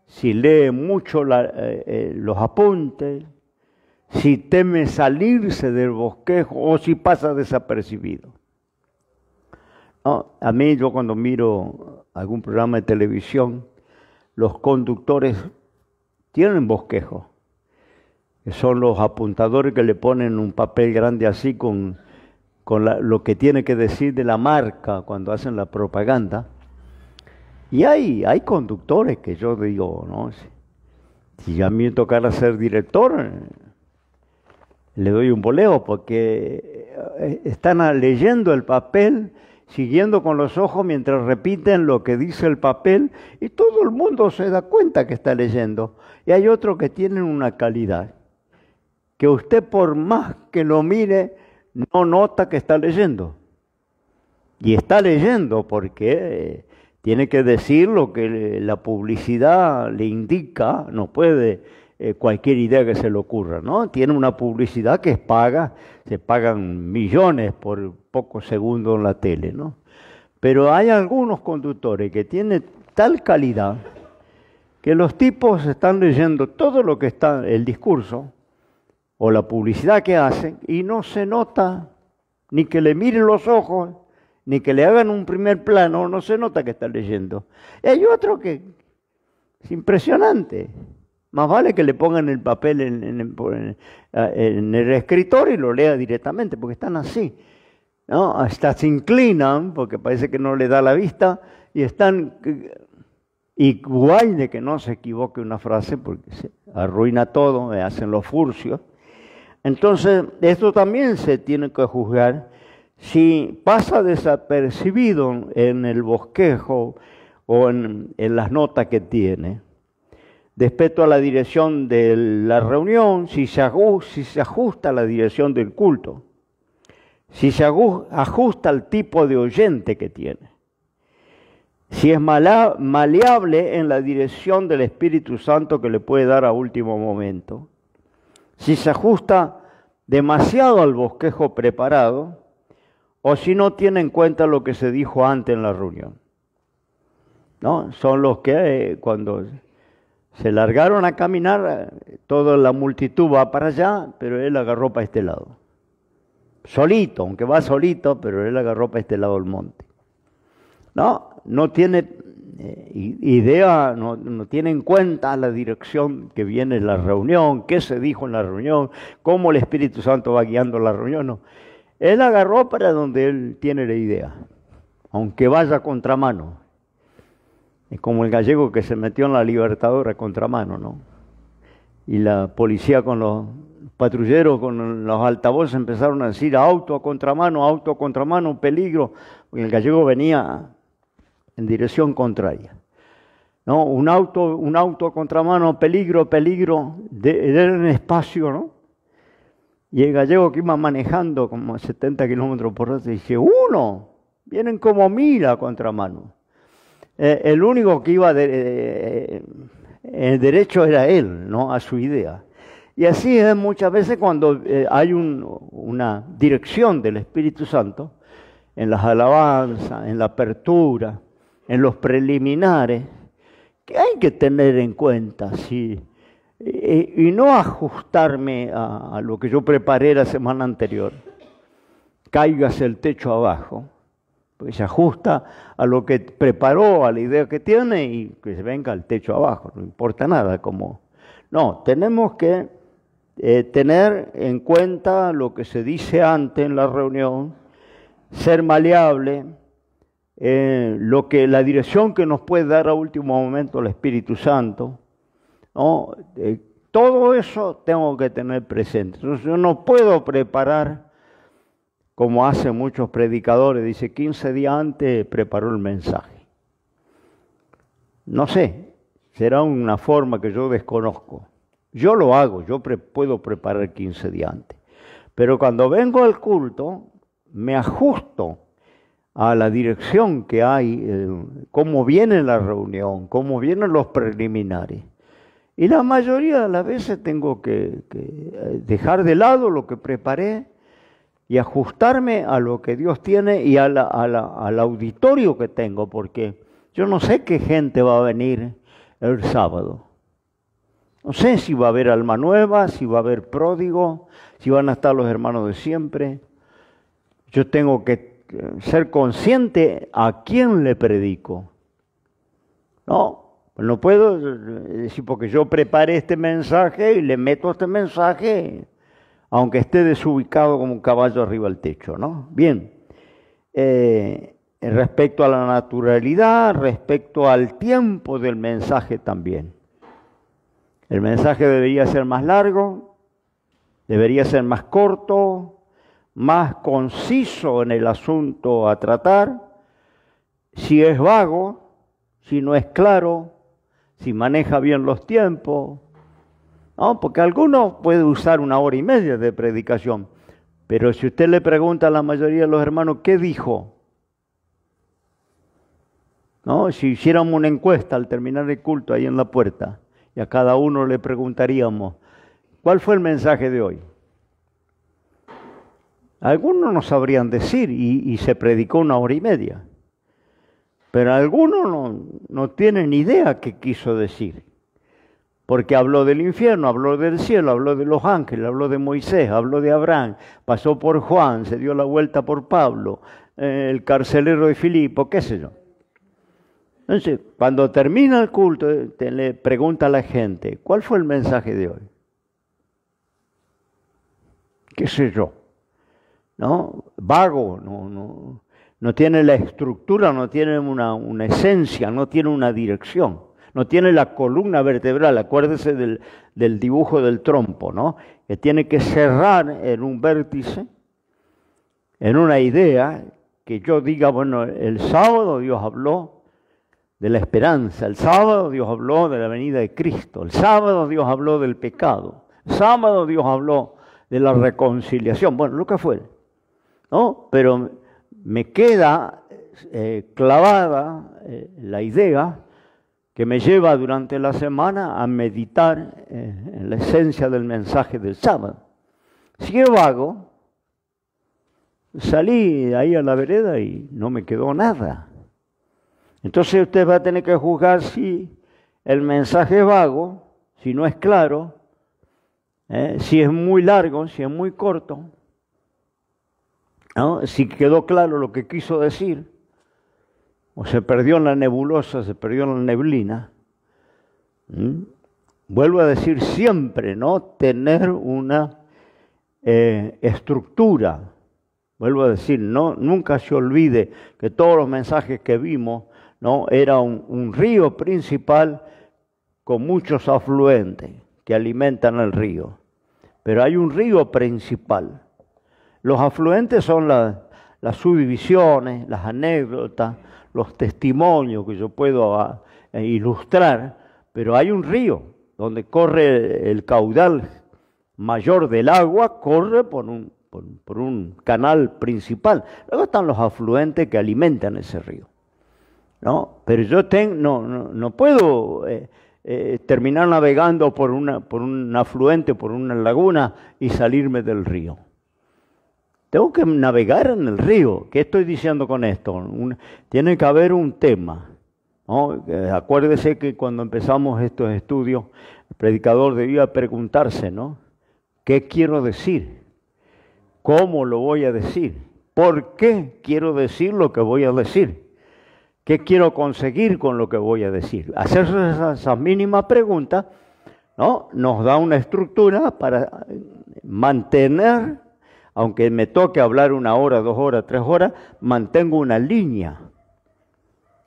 si lee mucho los apuntes, si teme salirse del bosquejo o si pasa desapercibido. No, a mí, yo cuando miro algún programa de televisión, los conductores tienen bosquejo, que son los apuntadores que le ponen un papel grande así con lo que tiene que decir de la marca cuando hacen la propaganda. Y hay conductores que yo digo, no, si a mí me tocara ser director, le doy un boleo porque están leyendo el papel, siguiendo con los ojos mientras repiten lo que dice el papel y todo el mundo se da cuenta que está leyendo. Y hay otros que tienen una calidad, que usted por más que lo mire, no nota que está leyendo. Y está leyendo porque tiene que decir lo que la publicidad le indica, no puede cualquier idea que se le ocurra, ¿no? Tiene una publicidad que es paga, se pagan millones por pocos segundos en la tele, ¿no? Pero hay algunos conductores que tienen tal calidad que los tipos están leyendo todo lo que está, el discurso o la publicidad que hacen, y no se nota Ni que le miren los ojos, ni que le hagan un primer plano, no se nota que está leyendo. Y hay otro que es impresionante. Más vale que le pongan el papel en el escritorio y lo lea directamente, porque están así, ¿no? Hasta se inclinan, porque parece que no le da la vista, y están igual de que no se equivoque una frase, porque se arruina todo, hacen los furcios. Entonces, esto también se tiene que juzgar. Si pasa desapercibido en el bosquejo o en las notas que tiene, respecto a la dirección de la reunión, si se ajusta a la dirección del culto, si se ajusta al tipo de oyente que tiene, si es maleable en la dirección del Espíritu Santo que le puede dar a último momento, si se ajusta demasiado al bosquejo preparado, o si no tiene en cuenta lo que se dijo antes en la reunión, ¿no? Son los que cuando se largaron a caminar, toda la multitud va para allá, pero él agarró para este lado. Solito, aunque va solito, pero él agarró para este lado del monte. No tiene idea, no tiene en cuenta la dirección que viene en la reunión, qué se dijo en la reunión, cómo el Espíritu Santo va guiando la reunión. No. Él agarró para donde él tiene la idea, aunque vaya a contramano. Es como el gallego que se metió en la Libertadora a contramano, ¿no? Y la policía con los patrulleros, con los altavoces empezaron a decir auto a contramano, peligro, porque el gallego venía en dirección contraria, ¿no? Un auto a contramano, peligro, era en espacio, ¿no? Y el gallego que iba manejando como 70 kilómetros por hora dice, vienen como 1000 a contramano. El único que iba derecho era él, ¿no? A su idea. Y así es muchas veces cuando hay una dirección del Espíritu Santo, en las alabanzas, en la apertura, en los preliminares, que hay que tener en cuenta, sí, y no ajustarme a lo que yo preparé la semana anterior. Cáigase el techo abajo. Porque se ajusta a lo que preparó, a la idea que tiene y que se venga al techo abajo, no importa nada. No, tenemos que tener en cuenta lo que se dice antes en la reunión, ser maleable, la dirección que nos puede dar a último momento el Espíritu Santo, ¿no? Todo eso tengo que tener presente. Entonces yo no puedo preparar como hacen muchos predicadores, dice 15 días antes preparó el mensaje. No sé, será una forma que yo desconozco. Yo lo hago, yo puedo preparar 15 días antes. Pero cuando vengo al culto, me ajusto a la dirección que hay, cómo viene la reunión, cómo vienen los preliminares. Y la mayoría de las veces tengo que dejar de lado lo que preparé y ajustarme a lo que Dios tiene y al auditorio que tengo, porque yo no sé qué gente va a venir el sábado. No sé si va a haber alma nueva, si va a haber pródigo, si van a estar los hermanos de siempre. Yo tengo que ser consciente a quién le predico. No puedo decir porque yo preparé este mensaje y le meto este mensaje, aunque esté desubicado como un caballo arriba del techo, ¿no? Bien, respecto a la naturalidad, respecto al tiempo del mensaje también. El mensaje debería ser más largo, debería ser más corto, más conciso en el asunto a tratar. Si es vago, si no es claro, si maneja bien los tiempos. No, porque algunos pueden usar 1 hora y media de predicación, pero si usted le pregunta a la mayoría de los hermanos, ¿qué dijo? ¿No? Si hiciéramos una encuesta al terminar el culto ahí en la puerta, y a cada uno le preguntaríamos, ¿cuál fue el mensaje de hoy? Algunos no sabrían decir, y se predicó 1 hora y media, pero algunos no tienen idea qué quiso decir. porque habló del infierno, habló del cielo, habló de los ángeles, habló de Moisés, habló de Abraham, pasó por Juan, se dio la vuelta por Pablo, el carcelero de Filipo, qué sé yo. Entonces, cuando termina el culto, le pregunta a la gente, ¿cuál fue el mensaje de hoy? ¿Qué sé yo? ¿No? Vago, no tiene la estructura, no tiene una esencia, no tiene una dirección, no tiene la columna vertebral. Acuérdese del dibujo del trompo, ¿no? Que tiene que cerrar en un vértice, en una idea, que yo diga, bueno, el sábado Dios habló de la esperanza, el sábado Dios habló de la venida de Cristo, el sábado Dios habló del pecado, el sábado Dios habló de la reconciliación, bueno, lo que fuera, ¿no? Pero me queda clavada la idea que me lleva durante la semana a meditar en la esencia del mensaje del sábado. Si es vago, salí ahí a la vereda y no me quedó nada. Entonces usted va a tener que juzgar si el mensaje es vago, si no es claro, si es muy largo, si es muy corto, ¿no? Si quedó claro lo que quiso decir, o se perdió en la nebulosa, se perdió en la neblina. Vuelvo a decir siempre, ¿no? Tener una estructura. Vuelvo a decir, no, nunca se olvide que todos los mensajes que vimos, ¿no? Era un río principal con muchos afluentes que alimentan el río. Pero hay un río principal. Los afluentes son las subdivisiones, las anécdotas, los testimonios que yo puedo ilustrar, pero hay un río donde corre el caudal mayor del agua, corre por un canal principal. Luego están los afluentes que alimentan ese río, ¿no? Pero yo no puedo terminar navegando por un afluente, por una laguna y salirme del río. Tengo que navegar en el río. ¿Qué estoy diciendo con esto? Tiene que haber un tema, ¿no? Acuérdese que cuando empezamos estos estudios, el predicador debía preguntarse, ¿no? ¿Qué quiero decir? ¿Cómo lo voy a decir? ¿Por qué quiero decir lo que voy a decir? ¿Qué quiero conseguir con lo que voy a decir? Hacerse esas mínimas preguntas, ¿no? Nos da una estructura para mantener, aunque me toque hablar 1 hora, 2 horas, 3 horas, mantengo una línea,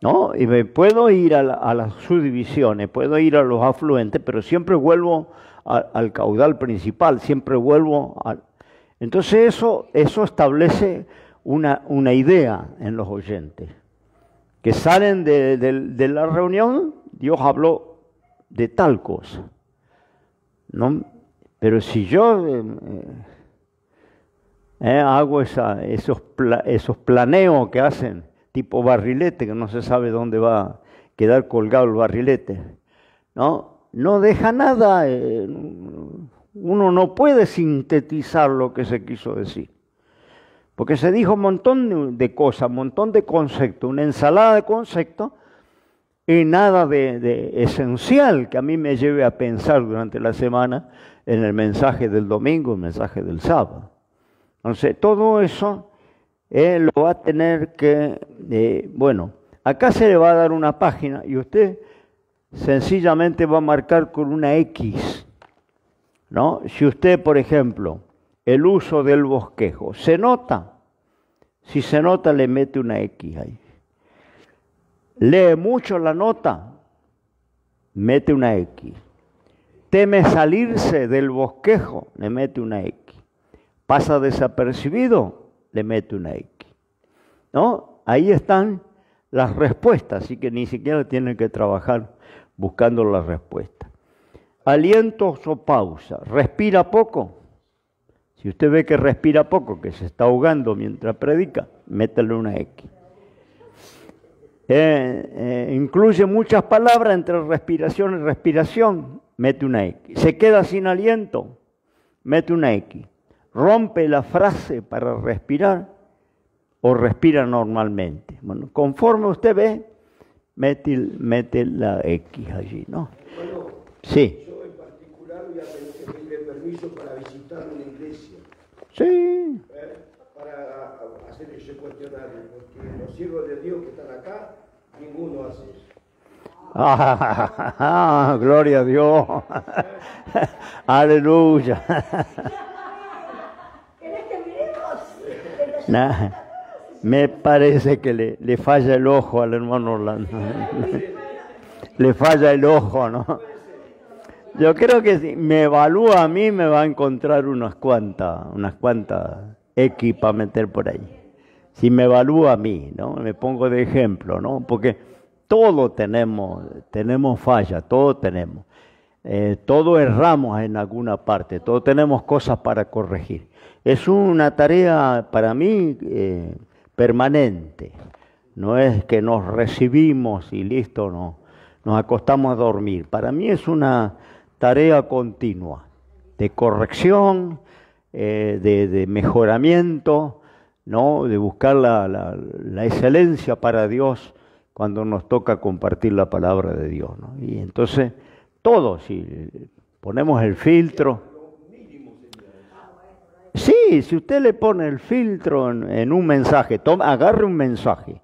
¿no? Y me puedo ir a las subdivisiones, puedo ir a los afluentes, pero siempre vuelvo al caudal principal, siempre vuelvo a... Entonces eso establece una idea en los oyentes, que salen de la reunión, Dios habló de tal cosa, ¿no? Pero si yo hago esos planeos que hacen, tipo barrilete, que no se sabe dónde va a quedar colgado el barrilete, no deja nada, uno no puede sintetizar lo que se quiso decir. Porque se dijo un montón de cosas, un montón de conceptos, una ensalada de conceptos y nada de esencial que a mí me lleve a pensar durante la semana en el mensaje del domingo, el mensaje del sábado. Entonces, todo eso lo va a tener que, acá se le va a dar una página y usted sencillamente va a marcar con una X, ¿no? Si usted, por ejemplo, el uso del bosquejo, ¿se nota? Si se nota, le mete una X ahí. Lee mucho la nota, mete una X. Teme salirse del bosquejo, le mete una X. Pasa desapercibido, le mete una X. ¿No? Ahí están las respuestas, así que ni siquiera tienen que trabajar buscando las respuestas. Alientos o pausa. ¿Respira poco? Si usted ve que respira poco, que se está ahogando mientras predica, métele una X. Incluye muchas palabras entre respiración y respiración, mete una X. Se queda sin aliento, mete una X. Rompe la frase para respirar o respira normalmente. Bueno, conforme usted ve, mete la X allí, ¿no? Bueno, sí. yo Sí. Para hacer ese cuestionario, porque los siervos de Dios que están acá, ninguno hace eso. Gloria a Dios. Aleluya. Nah, me parece que le falla el ojo al hermano Orlando. Le falla el ojo, ¿no? Yo creo que si me evalúa a mí, me va a encontrar unas cuantas X para meter por ahí. Si me evalúa a mí, ¿no? Me pongo de ejemplo, ¿no? Porque todos tenemos fallas, todos tenemos. Todos erramos en alguna parte, todos tenemos cosas para corregir. Es una tarea para mí permanente. No es que nos recibimos y listo, no. Nos acostamos a dormir. Para mí es una tarea continua de corrección, de mejoramiento, ¿no? De buscar la excelencia para Dios cuando nos toca compartir la palabra de Dios, ¿no? Y entonces, todos, si ponemos el filtro. Sí, si usted le pone el filtro en un mensaje, agarre un mensaje.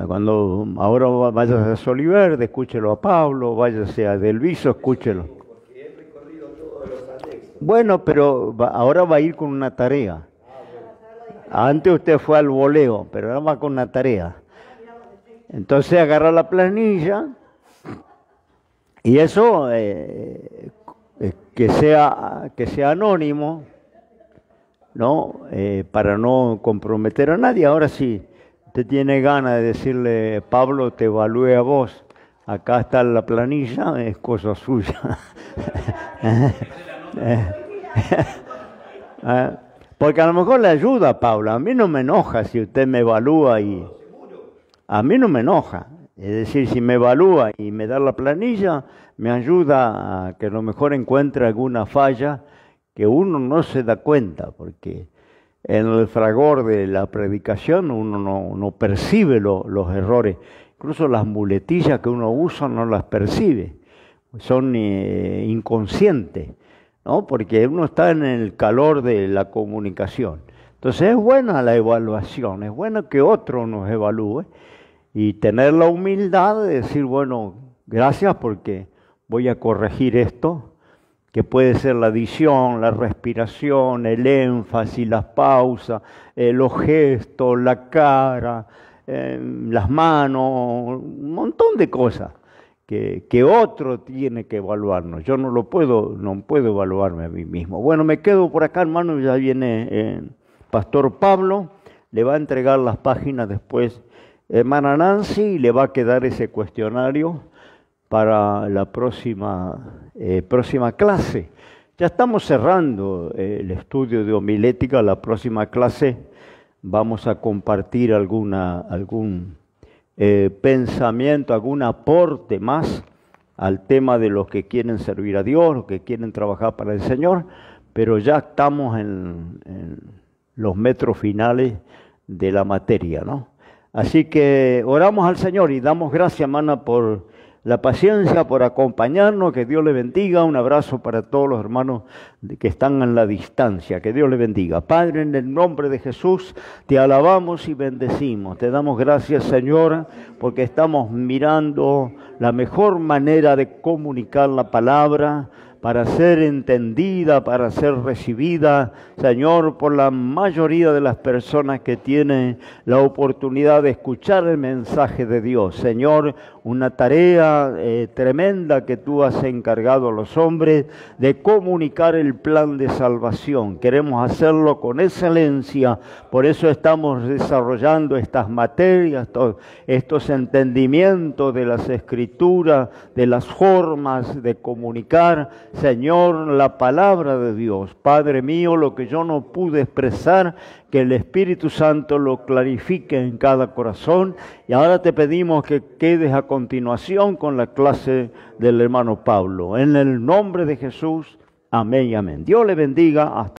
Cuando ahora váyase a Soliverde, escúchelo a Pablo, váyase a Delviso, escúchelo. Porque he recorrido todos los anexos. Bueno, pero ahora va a ir con una tarea. Antes usted fue al voleo, pero ahora va con una tarea. Entonces agarra la planilla y eso que sea anónimo, ¿no? Para no comprometer a nadie. Ahora sí, usted tiene ganas de decirle, Pablo, te evalúe a vos, acá está la planilla, es cosa suya. Porque a lo mejor le ayuda a Pablo. A mí no me enoja si usted me evalúa y... A mí no me enoja. Es decir, si me evalúa y me da la planilla, me ayuda a que a lo mejor encuentre alguna falla que uno no se da cuenta, porque en el fragor de la predicación uno no percibe los errores. Incluso las muletillas que uno usa no las percibe. Son inconscientes, ¿no? Porque uno está en el calor de la comunicación. Entonces es buena la evaluación, es bueno que otro nos evalúe y tener la humildad de decir, bueno, gracias porque voy a corregir esto, que puede ser la dicción, la respiración, el énfasis, las pausas, los gestos, la cara, las manos, un montón de cosas que otro tiene que evaluarnos. Yo no puedo evaluarme a mí mismo. Bueno, me quedo por acá, hermano, ya viene Pastor Pablo, le va a entregar las páginas después hermana Nancy y le va a quedar ese cuestionario para la próxima clase. Ya estamos cerrando el estudio de homilética. La próxima clase vamos a compartir algún pensamiento, algún aporte más al tema de los que quieren servir a Dios, los que quieren trabajar para el Señor, pero ya estamos en los metros finales de la materia, ¿no? Así que oramos al Señor y damos gracias, hermana, por la paciencia, por acompañarnos. Que Dios le bendiga. Un abrazo para todos los hermanos que están en la distancia. Que Dios le bendiga. Padre, en el nombre de Jesús, te alabamos y bendecimos. Te damos gracias, Señor, porque estamos mirando la mejor manera de comunicar la palabra, para ser entendida, para ser recibida, Señor, por la mayoría de las personas que tienen la oportunidad de escuchar el mensaje de Dios. Señor, una tarea tremenda que tú has encargado a los hombres de comunicar el plan de salvación. Queremos hacerlo con excelencia, por eso estamos desarrollando estas materias, estos entendimientos de las Escrituras, de las formas de comunicar, Señor, la palabra de Dios. Padre mío, lo que yo no pude expresar, que el Espíritu Santo lo clarifique en cada corazón. Y ahora te pedimos que quedes a continuación con la clase del hermano Pablo. En el nombre de Jesús, amén y amén. Dios le bendiga. Hasta